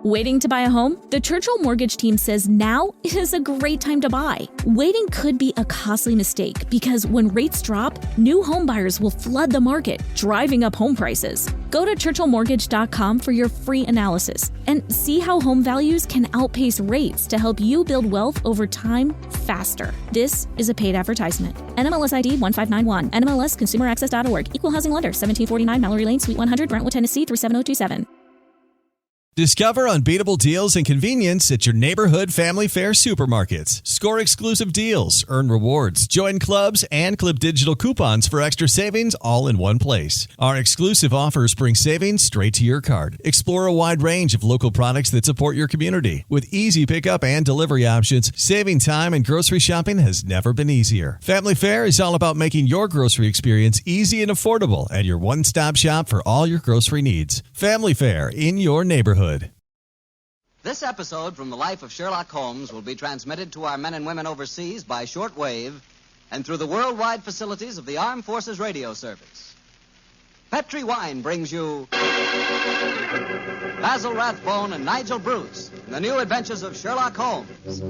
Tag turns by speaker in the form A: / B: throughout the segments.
A: Waiting to buy a home? The Churchill Mortgage team says now is a great time to buy. Waiting could be a costly mistake because when rates drop, new home buyers will flood the market, driving up home prices. Go to churchillmortgage.com for your free analysis and see how home values can outpace rates to help you build wealth over time faster. This is a paid advertisement. NMLS ID 1591. NMLSconsumeraccess.org. Equal Housing Lender. 1749 Mallory Lane, Suite 100, Brentwood, Tennessee 37027.
B: Discover unbeatable deals and convenience at your neighborhood family fare supermarkets. Score exclusive deals, earn rewards, join clubs, and clip digital coupons for extra savings all in one place. Our exclusive offers bring savings straight to your card. Explore a wide range of local products that support your community. With easy pickup and delivery options, saving time and grocery shopping has never been easier. Family Fare is all about making your grocery experience easy and affordable and your one-stop shop for all your grocery needs. Family Fare in your neighborhood.
C: This episode from the life of Sherlock Holmes will be transmitted to our men and women overseas by shortwave and through the worldwide facilities of the Armed Forces Radio Service. Petri Wine brings you Basil Rathbone and Nigel Bruce in the new Adventures of Sherlock Holmes.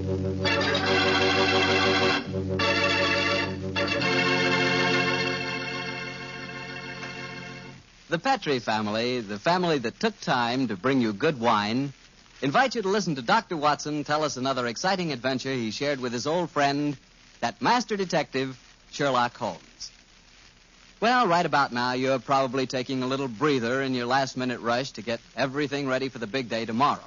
C: The Petri family, the family that took time to bring you good wine, invite you to listen to Dr. Watson tell us another exciting adventure he shared with his old friend, that master detective, Sherlock Holmes. Well, right about now, you're probably taking a little breather in your last-minute rush to get everything ready for the big day tomorrow.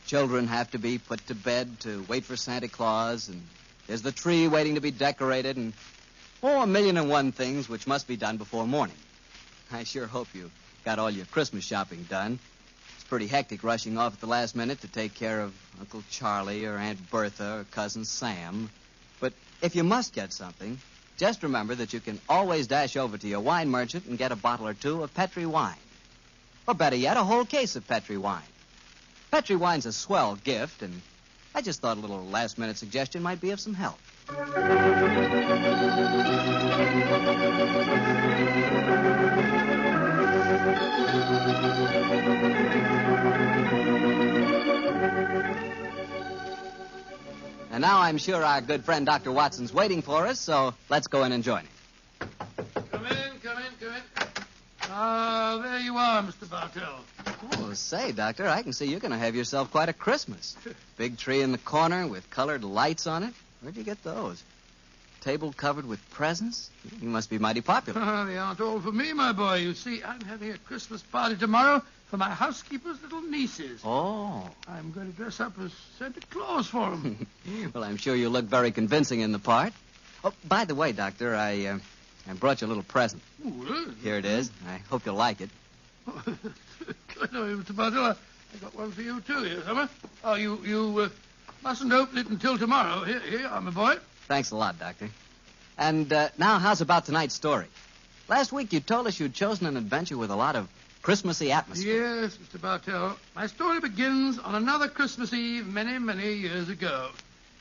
C: Children have to be put to bed to wait for Santa Claus, and there's the tree waiting to be decorated, and, a million and one things which must be done before morning. I sure hope you got all your Christmas shopping done. It's pretty hectic rushing off at the last minute to take care of Uncle Charlie or Aunt Bertha or Cousin Sam. But if you must get something, just remember that you can always dash over to your wine merchant and get a bottle or two of Petri wine. Or better yet, a whole case of Petri wine. Petri wine's a swell gift, and I just thought a little last-minute suggestion might be of some help. And now I'm sure our good friend Dr. Watson's waiting for us, so let's go in and join him.
D: Come in. Ah, there you are, Mr. Bartell.
C: Oh, say, Doctor, I can see you're going to have yourself quite a Christmas. Big tree in the corner with colored lights on it. Where'd you get those? Table covered with presents? You must be mighty popular.
D: They aren't all for me, my boy. You see, I'm having a Christmas party tomorrow for my housekeeper's little nieces.
C: Oh.
D: I'm going to dress up as Santa Claus for them.
C: Well, I'm sure you look very convincing in the part. Oh, by the way, Doctor, I brought you a little present.
D: Oh, really?
C: Here it is. I hope you'll like it.
D: Good of you, Mr. Bartell. I got one for you, too, here, Summer. Oh, you mustn't open it until tomorrow. Here you are, my boy.
C: Thanks a lot, Doctor. And now, how's about tonight's story? Last week you told us you'd chosen an adventure with a lot of Christmassy atmosphere.
D: Yes, Mr. Bartell. My story begins on another Christmas Eve many, many years ago.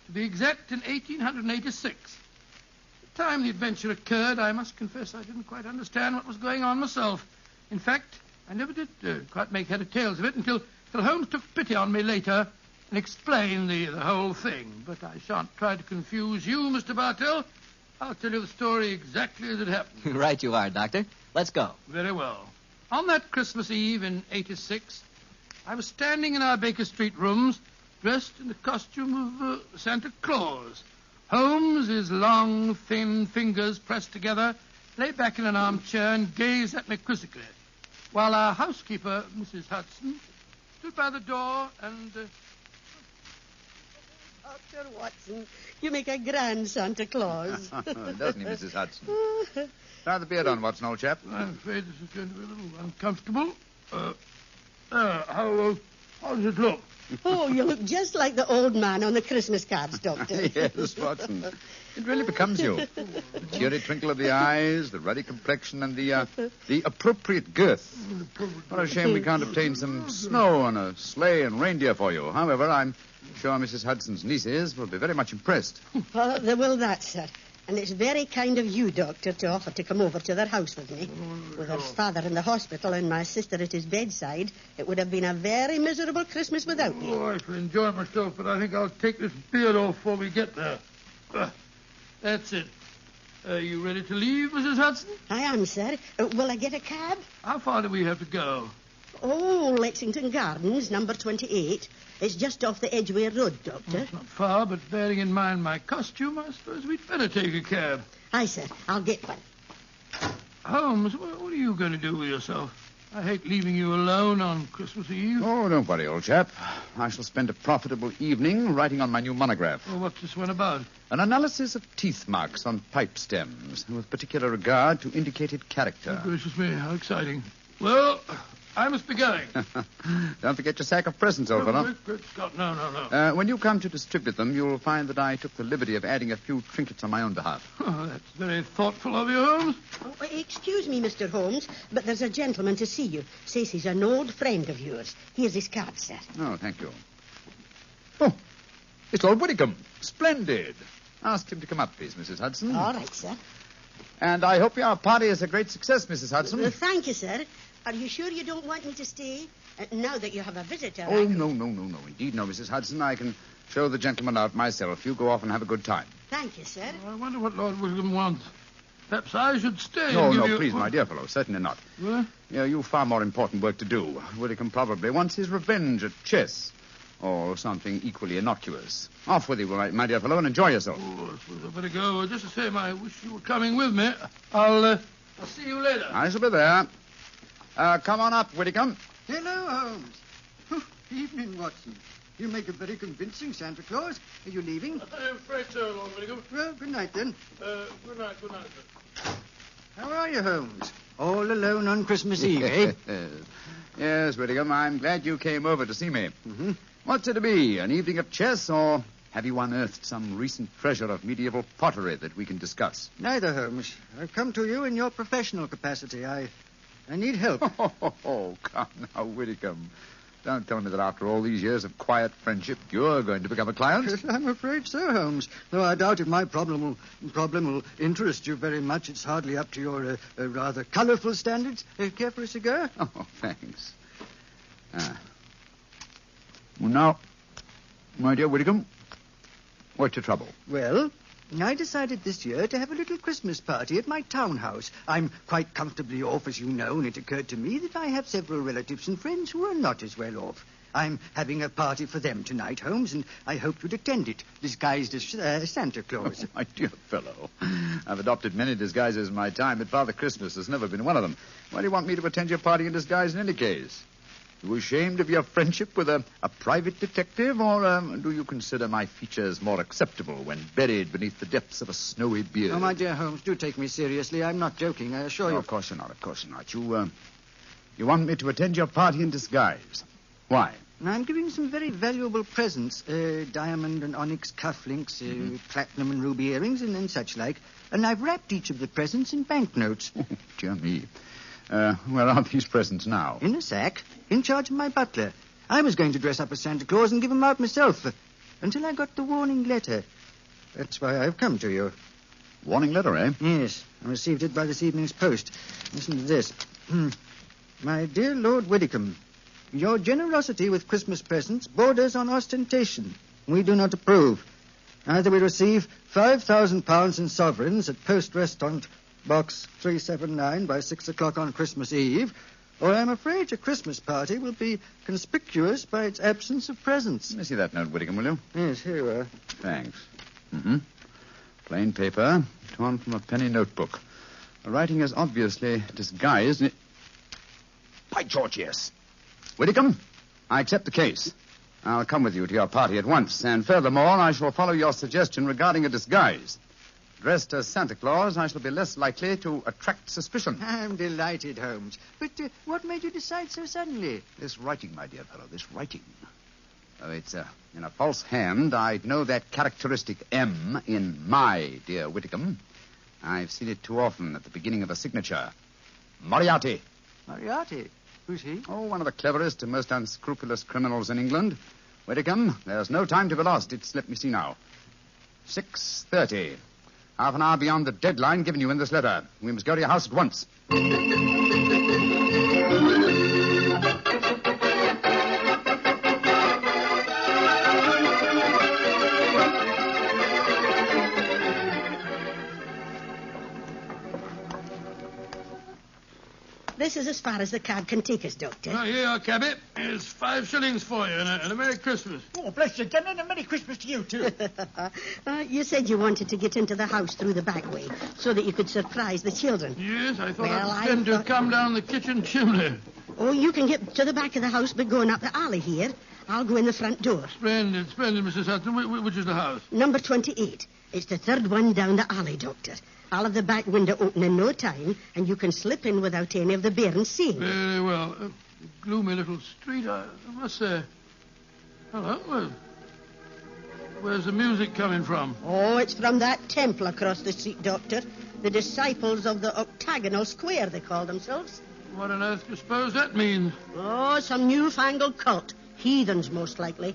D: To be exact, in 1886. At the time the adventure occurred, I must confess I didn't quite understand what was going on myself. In fact, I never did quite make head or tails of it until Holmes took pity on me later and explained the whole thing. But I shan't try to confuse you, Mr. Bartell. I'll tell you the story exactly as it happened.
C: Right you are, Doctor. Let's go.
D: Very well. On that Christmas Eve in 86, I was standing in our Baker Street rooms, dressed in the costume of Santa Claus. Holmes, his long, thin fingers pressed together, lay back in an armchair and gazed at me quizzically, while our housekeeper, Mrs. Hudson, stood by the door and...
E: Dr. Watson, you make a grand Santa Claus.
F: Doesn't he, Mrs. Hudson? Try the beard on, Watson, old chap.
D: I'm afraid this is going to be a little uncomfortable. How does it look?
E: Oh, you look just like the old man on the Christmas cards, Doctor.
F: Yes, Watson. It really becomes you. The cheery twinkle of the eyes, the ruddy complexion, and the appropriate girth. What a shame we can't obtain some snow on a sleigh and reindeer for you. However, I'm sure Mrs. Hudson's nieces will be very much impressed.
E: Well, they will that, sir. And it's very kind of you, Doctor, to offer to come over to their house with me. With her father in the hospital and my sister at his bedside, it would have been a very miserable Christmas without you.
D: Oh, I shall enjoy myself, but I think I'll take this beard off before we get there. That's it. Are you ready to leave, Mrs. Hudson?
E: I am, sir. Will I get a cab?
D: How far do we have to go?
E: Oh, Lexington Gardens, number 28. It's just off the Edgware Road, Doctor.
D: It's not far, but bearing in mind my costume, I suppose we'd better take a cab.
E: Aye, sir. I'll get one.
D: Holmes, what are you going to do with yourself? I hate leaving you alone on Christmas Eve.
F: Oh, don't worry, old chap. I shall spend a profitable evening writing on my new monograph.
D: Well, what's this one about?
F: An analysis of teeth marks on pipe stems, with particular regard to indicated character.
D: Oh, gracious me, how exciting. Well, I must be going.
F: Don't forget your sack of presents, old fellow.
D: Great Scott, no.
F: When you come to distribute them, you'll find that I took the liberty of adding a few trinkets on my own behalf.
D: Oh, that's very thoughtful of you, Holmes.
E: Oh, excuse me, Mr. Holmes, but there's a gentleman to see you. Says he's an old friend of yours. Here's his card, sir.
F: Oh, thank you. Oh, it's Lord Whitcomb. Splendid. Ask him to come up, please, Mrs. Hudson.
E: All right, sir.
F: And I hope your party is a great success, Mrs. Hudson.
E: Thank you, sir. Are you sure you don't want me to stay? Now that you have a visitor.
F: Oh, no. Indeed, no, Mrs. Hudson. I can show the gentleman out myself. You go off and have a good time.
E: Thank you, sir.
D: I wonder what Lord William wants. Perhaps I should stay
F: No,
D: and give you...
F: please, my dear fellow. Certainly not.
D: What?
F: You've far more important work to do. Whitcomb probably wants his revenge at chess. Or something equally innocuous. Off with you, my dear fellow, and enjoy yourself.
D: Oh, I suppose I'd better go. Just the same, I wish you were coming with me. I'll see you later.
F: I shall be there. Come on up, Whitcomb.
G: Hello, Holmes. Evening, Watson. You make a very convincing Santa Claus. Are you leaving?
D: I'm afraid so, Lord William.
G: Well, good night, then.
D: Good night, sir.
G: How are you, Holmes? All alone on Christmas Eve, eh?
F: Yes, Whitcomb, I'm glad you came over to see me.
G: Mm-hmm.
F: What's it to be, an evening of chess, or have you unearthed some recent treasure of medieval pottery that we can discuss?
G: Neither, Holmes. I've come to you in your professional capacity. I need help.
F: Oh, come now, Whitcomb. Don't tell me that after all these years of quiet friendship, you're going to become a client.
G: I'm afraid so, Holmes. Though I doubt if my problem will interest you very much. It's hardly up to your rather colourful standards. Care for a cigar?
F: Oh, thanks. Well, now, my dear Whitcomb, what's your trouble?
G: Well, I decided this year to have a little Christmas party at my townhouse. I'm quite comfortably off, as you know, and it occurred to me that I have several relatives and friends who are not as well off. I'm having a party for them tonight, Holmes, and I hope you'd attend it, disguised as Santa Claus.
F: Oh, my dear fellow, I've adopted many disguises in my time, but Father Christmas has never been one of them. Why do you want me to attend your party in disguise in any case? Are you ashamed of your friendship with a private detective, or do you consider my features more acceptable when buried beneath the depths of a snowy beard?
G: Oh, my dear Holmes, do take me seriously. I'm not joking, I assure you.
F: Of course you're not. You want me to attend your party in disguise. Why?
G: I'm giving some very valuable presents, diamond and onyx cufflinks, platinum and ruby earrings, and such like. And I've wrapped each of the presents in banknotes.
F: Oh, dear me. Where are these presents now?
G: In a sack, in charge of my butler. I was going to dress up as Santa Claus and give them out myself, until I got the warning letter. That's why I've come to you.
F: Warning letter, eh?
G: Yes, I received it by this evening's post. Listen to this. My dear Lord Whitcomb, your generosity with Christmas presents borders on ostentation. We do not approve. Either we receive £5,000 in sovereigns at Post Restaurant Box 379 by 6 o'clock on Christmas Eve, or I'm afraid your Christmas party will be conspicuous by its absence of presents.
F: Let me see that note, Whitcomb, will you?
G: Yes, here you are.
F: Thanks. Plain paper, torn from a penny notebook. The writing is obviously disguised. By George, yes. Whitcomb, I accept the case. I'll come with you to your party at once, and furthermore, I shall follow your suggestion regarding a disguise. Dressed as Santa Claus, I shall be less likely to attract suspicion.
G: I'm delighted, Holmes. But what made you decide so suddenly?
F: This writing, my dear fellow, this writing. Oh, it's in a false hand. I'd know that characteristic M in my dear Whitcomb. I've seen it too often at the beginning of a signature. Moriarty.
G: Moriarty? Who's he?
F: Oh, one of the cleverest and most unscrupulous criminals in England. Whitcomb, there's no time to be lost. Let me see now. 6:30. Half an hour beyond the deadline given you in this letter. We must go to your house at once.
E: This is as far as the cab can take us, Doctor.
D: Oh, here you are, cabby. Here's 5 shillings for you and a Merry Christmas.
H: Oh, bless you, General, and a Merry Christmas to you, too.
E: You said you wanted to get into the house through the back way so that you could surprise the children.
D: Yes, I thought
E: Well,
D: I'd
E: I
D: pretend to
E: thought-
D: come down the kitchen chimney.
E: Oh, you can get to the back of the house by going up the alley here. I'll go in the front door.
D: Splendid, Mrs. Hudson. Which is the house?
E: Number 28. It's the third one down the alley, Doctor. I'll have the back window open in no time, and you can slip in without any of the bairns seeing you.
D: Very well. Gloomy little street, I must say. Hello. Where's the music coming from?
E: Oh, it's from that temple across the street, Doctor. The disciples of the octagonal square, they call themselves.
D: What on earth do you suppose that means?
E: Oh, some newfangled cult. Heathens, most likely.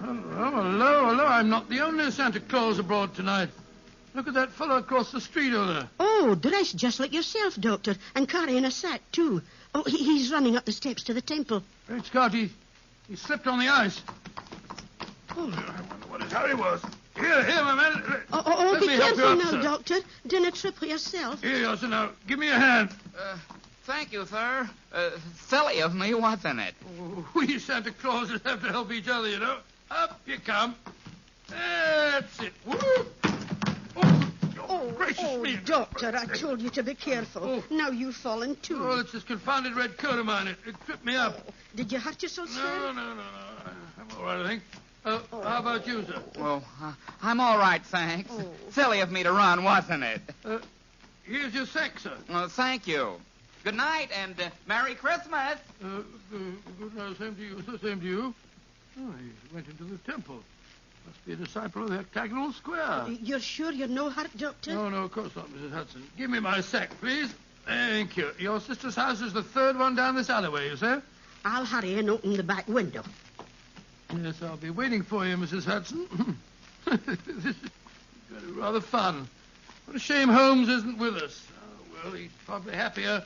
D: Hello. I'm not the only Santa Claus abroad tonight. Look at that fellow across the street over there.
E: Oh, dressed just like yourself, Doctor, and carrying a sack, too. Oh, he's running up the steps to the temple.
D: Great Scott, he slipped on the ice. Oh, I wonder what his hurry was. Here, my man.
E: Oh,
D: Let
E: be
D: me help you
E: careful
D: up,
E: now,
D: sir.
E: Doctor. Dinna trip yourself.
D: Here you are, sir. Now, give me a hand.
F: Thank you, sir. Silly of me, wasn't it?
D: Oh, we Santa Clauses have to help each other, you know. Up you come. That's it. Woo! Oh, gracious me.
E: Doctor, I told you to be careful.
D: Oh.
E: Now you've fallen, too.
D: Oh, it's this confounded red coat of mine. It tripped me up.
E: Did you hurt yourself, sir?
D: No. I'm all right, I think. How about you, sir?
I: Well, I'm all right, thanks. Silly of me to run, wasn't it?
D: Here's your sack, sir.
I: Well, thank you. Good night and Merry Christmas.
D: Good night. Same to you, sir. Same to you. Oh, he went into the temple. Must be a disciple of the octagonal square.
E: You're sure you're no hurt, Doctor?
D: No, of course not, Mrs. Hudson. Give me my sack, please. Thank you. Your sister's house is the third one down this alleyway, you say?
E: I'll hurry and open the back window.
D: Yes, I'll be waiting for you, Mrs. Hudson. This is rather fun. What a shame Holmes isn't with us. Oh, well, he's probably happier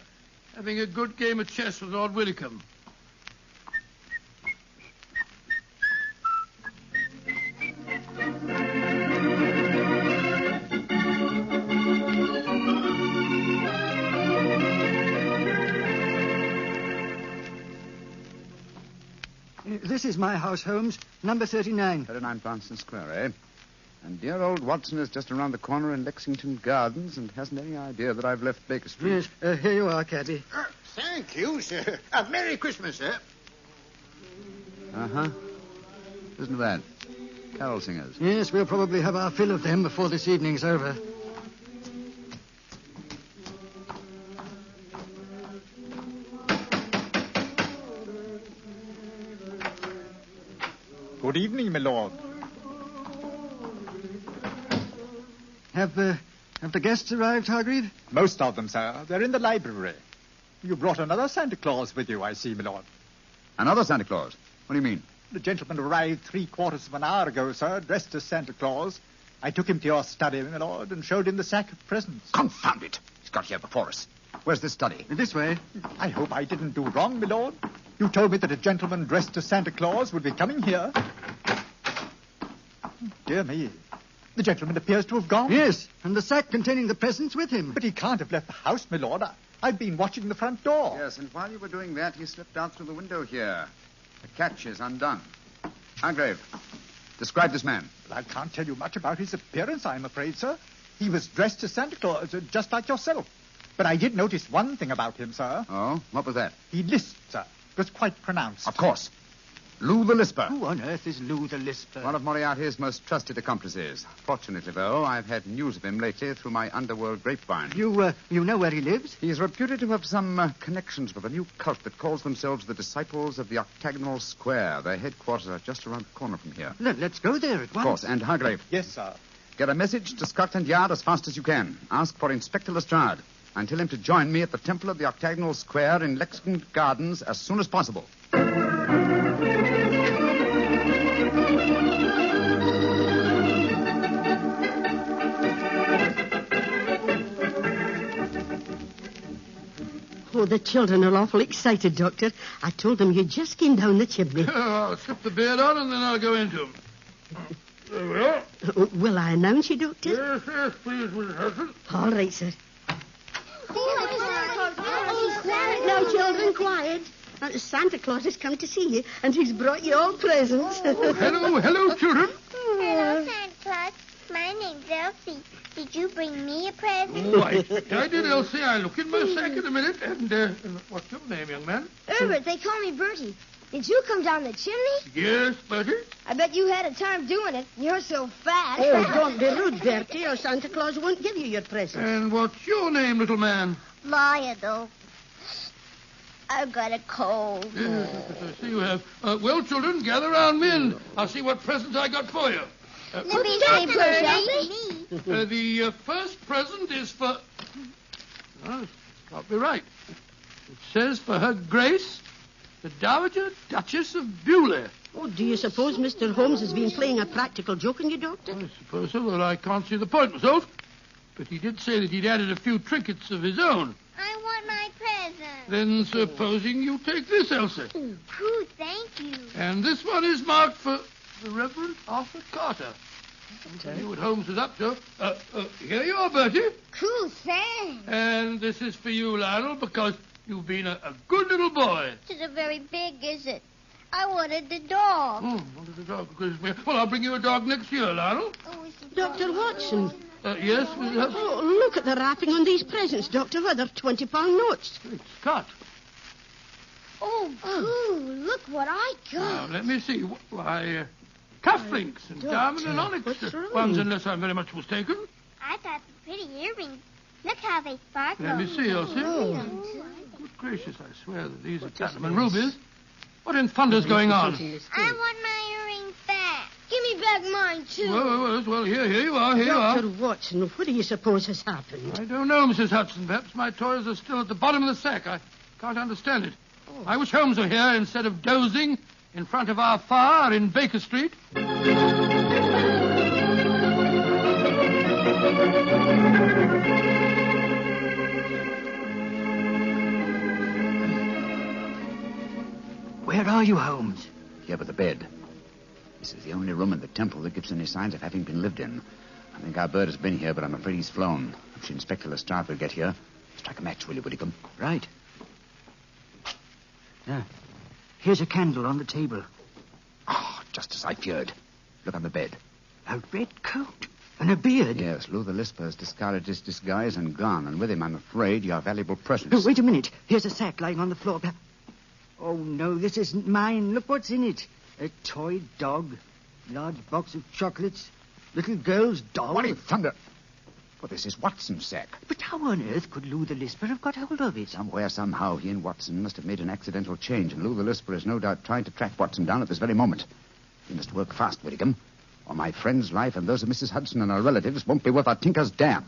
D: having a good game of chess with Lord Widdicombe.
G: This is my house, Holmes. Number 39.
F: 39 Branston Square, eh? And dear old Watson is just around the corner in Lexington Gardens and hasn't any idea that I've left Baker Street.
G: Yes, here you are, Caddy.
H: Thank you, sir. Merry Christmas, sir.
F: Uh-huh. Listen to that. Carol singers.
G: Yes, we'll probably have our fill of them before this evening's over.
H: Good evening, my lord.
G: Have the guests arrived, Hargreave?
H: Most of them, sir. They're in the library. You brought another Santa Claus with you, I see, my lord.
F: Another Santa Claus? What do you mean?
H: The gentleman arrived 3/4 of an hour ago, sir, dressed as Santa Claus. I took him to your study, my lord, and showed him the sack of presents.
F: Confound it! He's got here before us. Where's this study?
G: This way.
H: I hope I didn't do wrong, my lord. You told me that a gentleman dressed as Santa Claus would be coming here. Dear me. The gentleman appears to have gone.
G: Yes, and the sack containing the presents with him.
H: But he can't have left the house, my lord. I've been watching the front door.
F: Yes, and while you were doing that, he slipped out through the window here. The catch is undone. Hargrave, describe this man.
H: Well, I can't tell you much about his appearance, I'm afraid, sir. He was dressed as Santa Claus, just like yourself. But I did notice one thing about him, sir.
F: Oh, what was that?
H: He lisped, sir. It was quite pronounced.
F: Of course. Lou the Lisper.
G: Who on earth is Lou the Lisper?
F: One of Moriarty's most trusted accomplices. Fortunately, though, I've had news of him lately through my underworld grapevine.
G: You know where he lives?
F: He's reputed to have some connections with a new cult that calls themselves the Disciples of the Octagonal Square. Their headquarters are just around the corner from here.
G: Let's go there at
F: Of
G: once.
F: course. And Hargrave,
H: Yes, sir.
F: get a message to Scotland Yard as fast as you can. Ask for Inspector Lestrade and tell him to join me at the Temple of the Octagonal Square in Lexington Gardens as soon as possible.
E: the children are awful excited, Doctor. I told them you just came down the chimney.
D: I'll slip the beard on and then I'll go into them. There we are.
E: Will I announce you, Doctor?
D: Yes, please, Mrs. Hudson.
E: All right, sir. Now, children, quiet. Santa Claus has come to see you, and he's brought you all presents.
D: Hello, children.
J: Hello, Santa Claus. My name's Elsie. Did you bring me a present?
D: Oh, I did, Elsie. I'll look in my sack in a minute. And what's your name, young man?
J: Herbert, they call me Bertie. Did you come down the chimney?
D: Yes, Bertie.
J: I bet you had a time doing it. You're so fat.
E: Oh, don't be rude, Bertie, or Santa Claus won't give you your presents.
D: And what's your name, little man?
J: Lionel. I've got a cold.
D: Yes, I see you have. Well, children, gather round me and I'll see what presents I got for you.
J: Let me see, Bertie.
D: The first present is for... Oh, it's got me right. It says for Her Grace, the Dowager Duchess of Bewley.
E: Oh, do you suppose Mr. Holmes has been playing a practical joke on you, Doctor?
D: I suppose so, but I can't see the point myself. But he did say that he'd added a few trinkets of his own.
J: I want my present.
D: Then supposing you take this, Elsie.
J: Cool, thank you.
D: And this one is marked for the Reverend Arthur Carter. I knew what Holmes was up to. Here you are, Bertie.
J: Cool, thanks.
D: And this is for you, Lionel, because you've been a good little boy.
J: This isn't very big, is it? I wanted the dog.
D: Oh, wanted a dog. Well, I'll bring you a dog next year, Lionel.
E: Dr. Watson.
D: Yes, Mrs. Hudson?
E: Oh, look at the wrapping on these presents, Doctor. Why, they're £20 notes.
D: Great Scott.
J: Oh, cool. Look what I got.
D: Now, let me see. Why, cufflinks and diamond and onyx ones, unless I'm very much mistaken.
J: I got some pretty earrings. Look how they sparkle.
D: Let me see, Elsie. Good gracious, I swear that these are platinum and rubies. What in thunder's going on?
J: I want my earrings back. Give me back mine, too.
D: Well, here you are, here you are.
E: Dr. Watson, what do you suppose has happened?
D: I don't know, Mrs. Hudson. Perhaps my toys are still at the bottom of the sack. I can't understand it. I wish Holmes were here instead of dozing in front of our fire in Baker Street.
G: Where are you, Holmes?
F: Here by the bed. This is the only room in the temple that gives any signs of having been lived in. I think our bird has been here, but I'm afraid he's flown. If she and Inspector Lestrade will get here, strike a match, will you, Whitcomb?
G: Right. Here's a candle on the table.
F: Oh, just as I feared. Look on the bed.
G: A red coat and a beard.
F: Yes, Lou the Lisper has discarded his disguise and gone, and with him, I'm afraid, your valuable presents.
G: Oh, wait a minute. Here's a sack lying on the floor. Oh, no, this isn't mine. Look what's in it. A toy dog, large box of chocolates, little girl's doll.
F: What in thunder? Well, this is Watson's sack.
G: But how on earth could Lou the Lisper have got hold of it?
F: Somewhere, somehow, he and Watson must have made an accidental change, and Lou the Lisper is no doubt trying to track Watson down at this very moment. He must work fast, Whitcomb, or my friend's life and those of Mrs. Hudson and her relatives won't be worth a tinker's dam.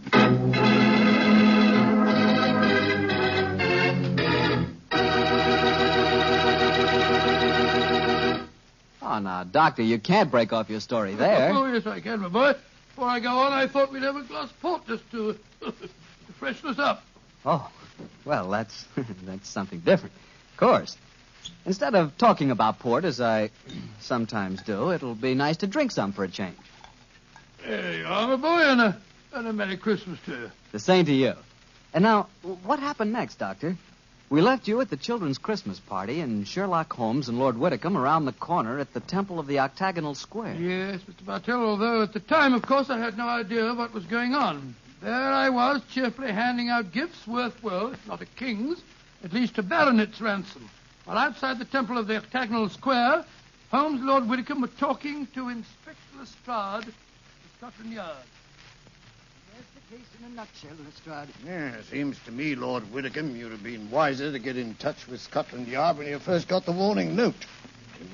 C: Oh, now, Doctor, you can't break off your story there.
D: Oh, yes, I can, my boy. Before I go on, I thought we'd have a glass of port just to freshen us up.
C: Oh, well, that's something different. Of course. Instead of talking about port, as I sometimes do, it'll be nice to drink some for a change.
D: There you are, my boy, and a Merry Christmas to you.
C: The same to you. And now, what happened next, Doctor? We left you at the children's Christmas party, and Sherlock Holmes and Lord Whitcomb around the corner at the Temple of the Octagonal Square.
D: Yes, Mr. Bartell, although at the time, of course, I had no idea what was going on. There I was, cheerfully handing out gifts worth, well, if not a king's, at least a baronet's ransom. While outside the Temple of the Octagonal Square, Holmes and Lord Whitcomb were talking to Inspector Lestrade at Scotland Yard.
G: That's the case in a nutshell, Lestrade.
K: Yeah, seems to me, Lord Whitcomb, you'd have been wiser to get in touch with Scotland Yard when you first got the warning note.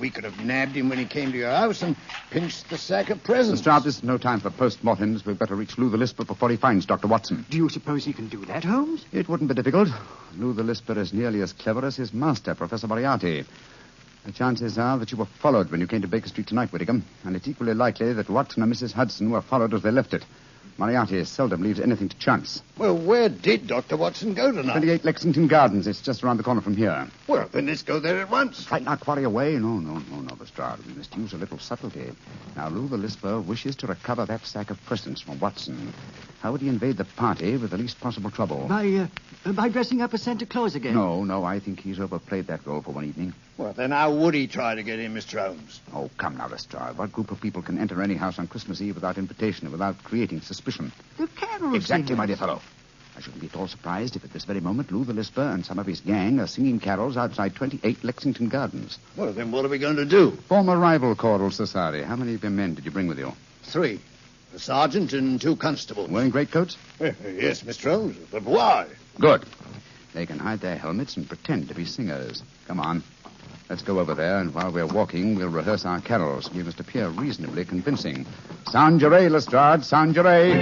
K: We could have nabbed him when he came to your house and pinched the sack of presents.
F: Lestrade, this is no time for post-mortems. We've got to reach Lou the Lisper before he finds Dr. Watson.
G: Do you suppose he can do that, Holmes?
F: It wouldn't be difficult. Lou the Lisper is nearly as clever as his master, Professor Moriarty. The chances are that you were followed when you came to Baker Street tonight, Whitcomb, and it's equally likely that Watson and Mrs. Hudson were followed as they left it. Moriarty seldom leaves anything to chance.
K: Well, where did Dr. Watson go tonight?
F: 28 Lexington Gardens. It's just around the corner from here.
K: Well, then let's go there at once.
F: Frighten our quarry away? No, Lestrade. We must use a little subtlety. Now, Lou the Lisper wishes to recover that sack of presents from Watson. How would he invade the party with the least possible trouble?
G: By dressing up as Santa Claus again?
F: No, I think he's overplayed that role for one evening.
K: Well, then how would he try to get in, Mr. Holmes?
F: Oh, come now, Lestrade. What group of people can enter any house on Christmas Eve without invitation and without creating suspicion?
G: The carol
F: Exactly,
G: singers.
F: my dear fellow. I shouldn't be at all surprised if at this very moment Lou the Lisper and some of his gang are singing carols outside 28 Lexington Gardens.
K: Well, then what are we going to do?
F: Form a rival choral society. How many of your men did you bring with you?
K: 3. A sergeant and 2 constables.
F: Wearing greatcoats?
K: Yes, Mr. Holmes, but why?
F: Good. They can hide their helmets and pretend to be singers. Come on. Let's go over there, and while we're walking, we'll rehearse our carols. We must appear reasonably convincing. Sound your A, Lestrade. Sound your A.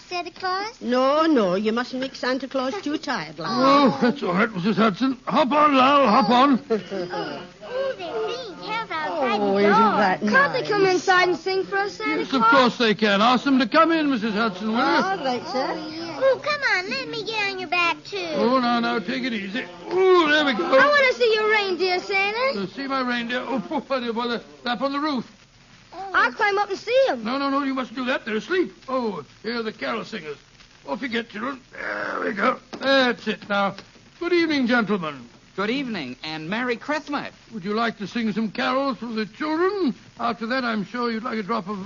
J: Santa Claus?
E: No, you mustn't make Santa Claus too tired, lad.
D: Oh, that's all right, Mrs. Hudson. Hop on, Lal, hop on.
J: Oh, they're being held outside the door.
E: Isn't that nice?
J: Can't they come inside and sing for us, Santa
D: Yes,
J: Claus?
D: of course they can. Ask them to come in, Mrs. Hudson, will you?
E: All right, sir.
J: Oh, come on, let me get on your back, too.
D: Oh, now, take it easy. Oh, there we go.
J: I want to see your reindeer, Santa.
D: See my reindeer? Oh, up on the roof.
J: I'll climb up and see them.
D: No, you mustn't do that. They're asleep. Oh, here are the carol singers. Off you get, children. There we go. That's it. Now, good evening, gentlemen.
I: Good evening, and Merry Christmas.
D: Would you like to sing some carols for the children? After that, I'm sure you'd like a drop of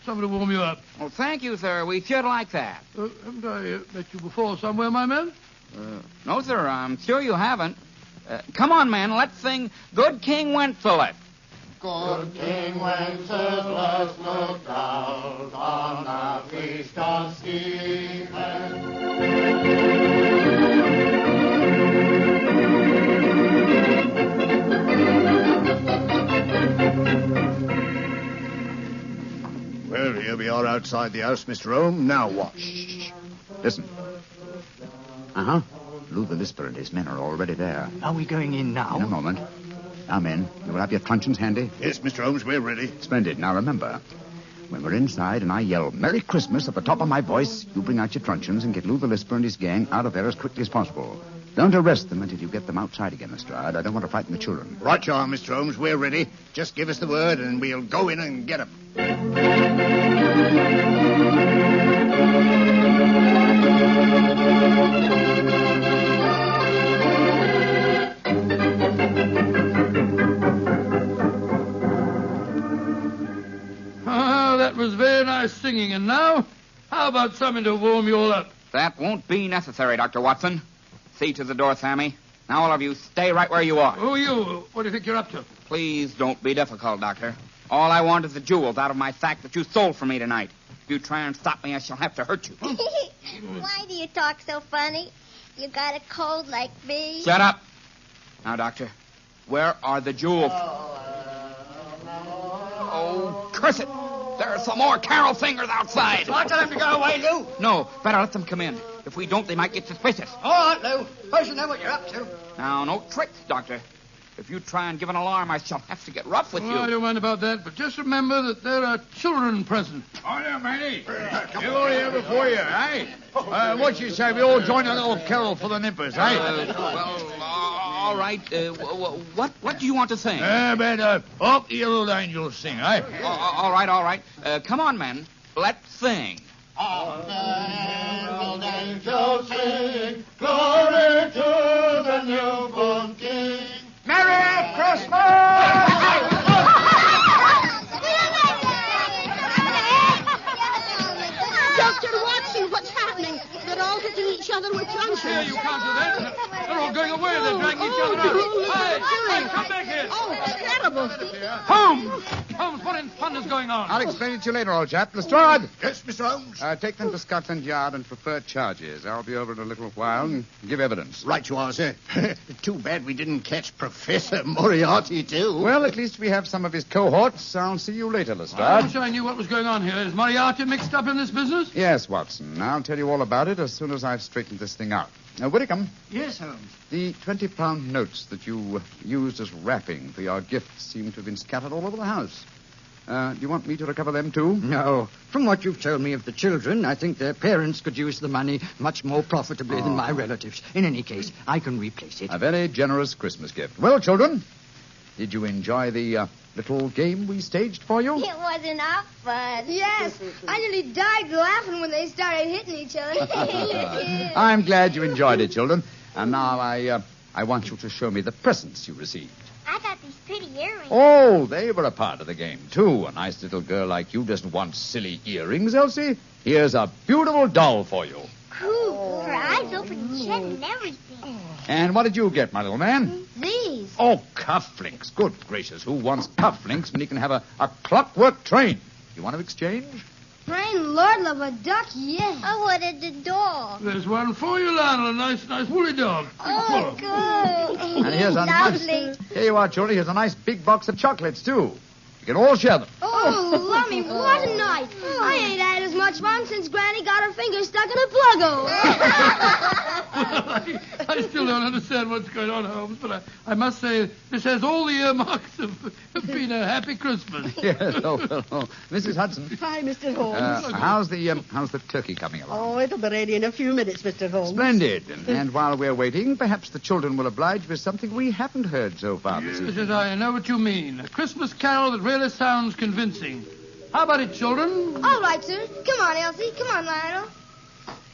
D: something to warm you up.
I: Oh, thank you, sir. We should like that.
D: Haven't I met you before somewhere, my man?
I: No, sir, I'm sure you haven't. Come on, man, let's sing Good King Wenceslas.
L: Good King Wenceslas looked out on the feast of Stephen.
K: Well, here we are outside the house, Mr. Holmes. Now what?
F: Shh. Listen. Uh-huh. Lou the Lisper and his men are already there.
G: Are we going in now?
F: In a moment. Now, men, you will have your truncheons handy?
K: Yes, Mr. Holmes, we're ready.
F: Splendid. Now, remember, when we're inside and I yell Merry Christmas at the top of my voice, you bring out your truncheons and get Lou the Lisper and his gang out of there as quickly as possible. Don't arrest them until you get them outside again, Lestrade. I don't want to frighten the children.
K: Right you are, Mr. Holmes. We're ready. Just give us the word and we'll go in and get them.
D: That was very nice singing. And now, how about something to warm you all up?
I: That won't be necessary, Dr. Watson. See to the door, Sammy. Now all of you stay right where you are.
D: Who are you? What do you think you're up to?
I: Please don't be difficult, Doctor. All I want is the jewels out of my sack that you stole from me tonight. If you try and stop me, I shall have to hurt you.
J: Why do you talk so funny? You got a cold like me?
I: Shut up. Now, Doctor, where are the jewels? Oh, curse it. There are some more carol singers outside.
G: Want them to go away, Lou?
I: No, better let them come in. If we don't, they might get suspicious.
G: All right, Lou. First you know what you're up to.
I: Now, no tricks, Doctor. If you try and give an alarm, I shall have to get rough with you.
D: I don't mind about that, but just remember that there are children present.
M: Oh, yeah, Manny. You're all here before you, eh? What you say, we all join a little carol for the nippers, eh?
I: All right. What do you want to sing?
M: Hark the Yellow Angels sing, eh?
I: All right. Come on, men. Let's sing.
L: Hark the herald angels sing, glory to the newborn King.
I: Merry Christmas!
E: Dr. Watson, what's happening? They're all hitting each other with truncheons.
D: Here, you can't do that. They're all going away. They're dragging each other out. Hey, come back here.
E: Oh, terrible.
D: Holmes! Holmes, what in fun is going on?
F: I'll explain it to you later, old chap. Lestrade!
K: Yes, Mr. Holmes?
F: Take them to Scotland Yard and prefer charges. I'll be over in a little while and give evidence.
K: Right you are, sir. Too bad we didn't catch Professor Moriarty, too.
F: Well, at least we have some of his cohorts. I'll see you later, Lestrade.
D: I wish I knew what was going on here. Is Moriarty mixed up in this business?
F: Yes, Watson. I'll tell you all about it as soon as I've straightened this thing out. Now, Whitcomb.
G: Yes, Holmes.
F: The 20-pound notes that you used as wrapping for your gifts seem to have been scattered all over the house. Do you want me to recover them, too?
G: No. From what you've told me of the children, I think their parents could use the money much more profitably than my relatives. In any case, I can replace it.
F: A very generous Christmas gift. Well, children, did you enjoy the little game we staged for you?
J: It was enough fun.
N: Yes. I nearly died laughing when they started hitting each other.
F: I'm glad you enjoyed it, children. And now I want you to show me the presents you received.
J: I got these pretty earrings.
F: Oh, they were a part of the game, too. A nice little girl like you doesn't want silly earrings, Elsie. Here's a beautiful doll for you.
J: Cool. Her eyes open and shut and everything.
F: And what did you get, my little man?
N: These.
F: Oh, cufflinks. Good gracious, who wants cufflinks when he can have a clockwork train? You want to exchange?
N: Rain, Lord love a duck, yes.
J: I wanted the dog.
D: There's one for you, Lionel. A nice woolly dog.
J: Oh, good.
F: And here's a
J: Lovely.
F: nice... Here you are, children. Here's a nice big box of chocolates, too. You can all share them.
N: Oh, lummy, what a night. I ain't had as much fun since Granny got her finger stuck in a plug-o.
D: I still don't understand what's going on, Holmes, but I must say this has all the earmarks of being a happy Christmas.
F: Yes, oh. Mrs. Hudson.
E: Hi, Mr. Holmes.
F: How's the turkey coming along?
E: Oh, it'll be ready in a few minutes, Mr. Holmes.
F: Splendid. And while we're waiting, perhaps the children will oblige with something we haven't heard so far this evening.
D: Yes, I know what you mean. A Christmas carol that really sounds convincing. How about it, children?
N: All right, sir. Come on, Elsie. Come on, Lionel.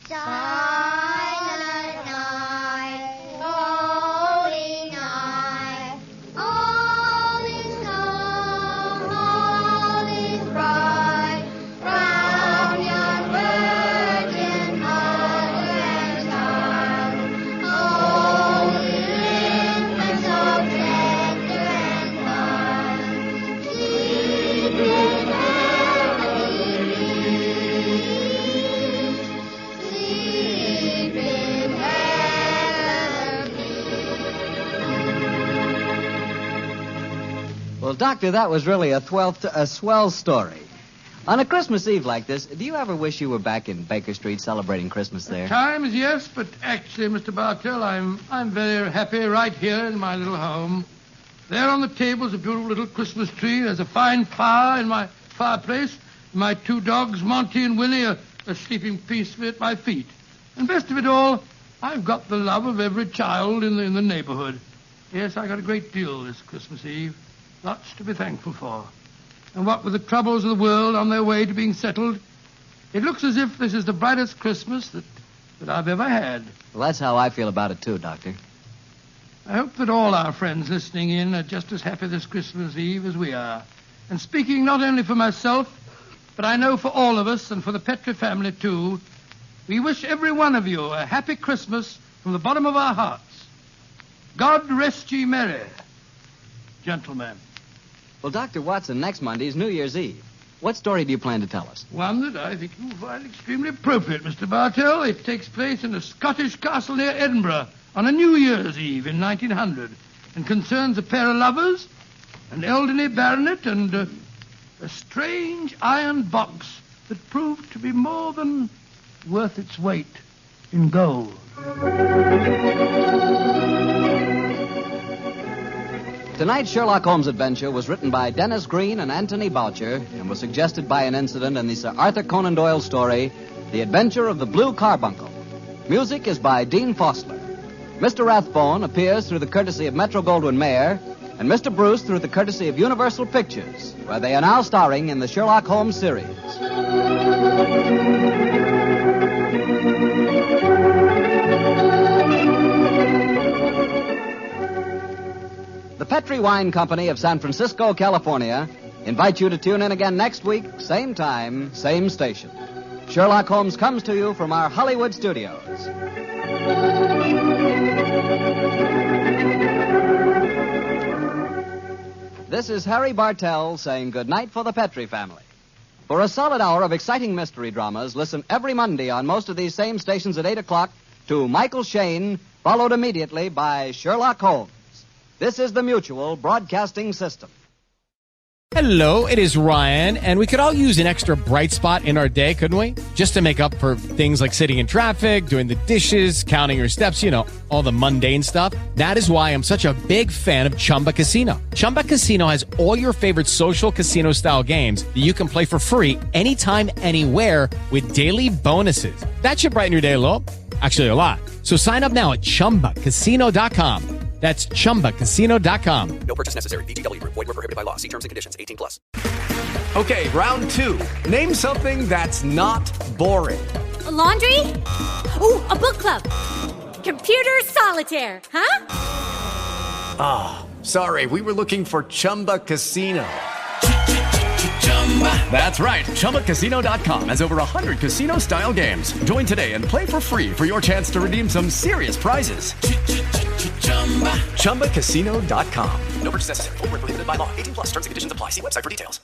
J: Silent night, holy night, all is calm, all is bright, round yon virgin mother and child, holy infants so tender and fond, sleep in heavenly sleep in heavenly.
C: Well, Doctor, that was really a swell story. On a Christmas Eve like this, do you ever wish you were back in Baker Street celebrating Christmas there?
D: Times, yes, but actually, Mr. Bartell, I'm very happy right here in my little home. There on the table is a beautiful little Christmas tree. There's a fine fire in my fireplace. My two dogs, Monty and Winnie, are sleeping peacefully at my feet. And best of it all, I've got the love of every child in the neighborhood. Yes, I got a great deal this Christmas Eve. Lots to be thankful for. And what with the troubles of the world on their way to being settled, it looks as if this is the brightest Christmas that I've ever had.
C: Well, that's how I feel about it, too, Doctor.
D: I hope that all our friends listening in are just as happy this Christmas Eve as we are. And speaking not only for myself, but I know for all of us and for the Petrie family, too, we wish every one of you a happy Christmas from the bottom of our hearts. God rest ye merry, gentlemen.
C: Well, Dr. Watson, next Monday is New Year's Eve. What story do you plan to tell us?
D: One that I think you'll find extremely appropriate, Mr. Bartell. It takes place in a Scottish castle near Edinburgh on a New Year's Eve in 1900 and concerns a pair of lovers, an elderly baronet, and a strange iron box that proved to be more than worth its weight in gold.
C: Tonight's Sherlock Holmes adventure was written by Dennis Green and Anthony Boucher and was suggested by an incident in the Sir Arthur Conan Doyle story, The Adventure of the Blue Carbuncle. Music is by Dean Fossler. Mr. Rathbone appears through the courtesy of Metro-Goldwyn-Mayer, and Mr. Bruce through the courtesy of Universal Pictures, where they are now starring in the Sherlock Holmes series. The Petrie Wine Company of San Francisco, California, invites you to tune in again next week, same time, same station. Sherlock Holmes comes to you from our Hollywood studios. This is Harry Bartell saying goodnight for the Petrie family. For a solid hour of exciting mystery dramas, listen every Monday on most of these same stations at 8 o'clock to Michael Shayne, followed immediately by Sherlock Holmes. This is the Mutual Broadcasting System.
O: Hello, it is Ryan, and we could all use an extra bright spot in our day, couldn't we? Just to make up for things like sitting in traffic, doing the dishes, counting your steps, all the mundane stuff. That is why I'm such a big fan of Chumba Casino. Chumba Casino has all your favorite social casino-style games that you can play for free anytime, anywhere with daily bonuses. That should brighten your day a little. Actually, a lot. So sign up now at ChumbaCasino.com. That's ChumbaCasino.com.
P: No purchase necessary. VGW Group. Void where prohibited by law. See terms and conditions. 18+. Okay, round two. Name something that's not boring.
Q: A laundry? Ooh, a book club. Computer solitaire, huh?
P: Ah, sorry. We were looking for Chumba Casino. That's right. ChumbaCasino.com has over 100 casino-style games. Join today and play for free for your chance to redeem some serious prizes. ChumbaCasino.com. No purchase necessary. Void where prohibited by law. 18+. Terms and conditions apply. See website for details.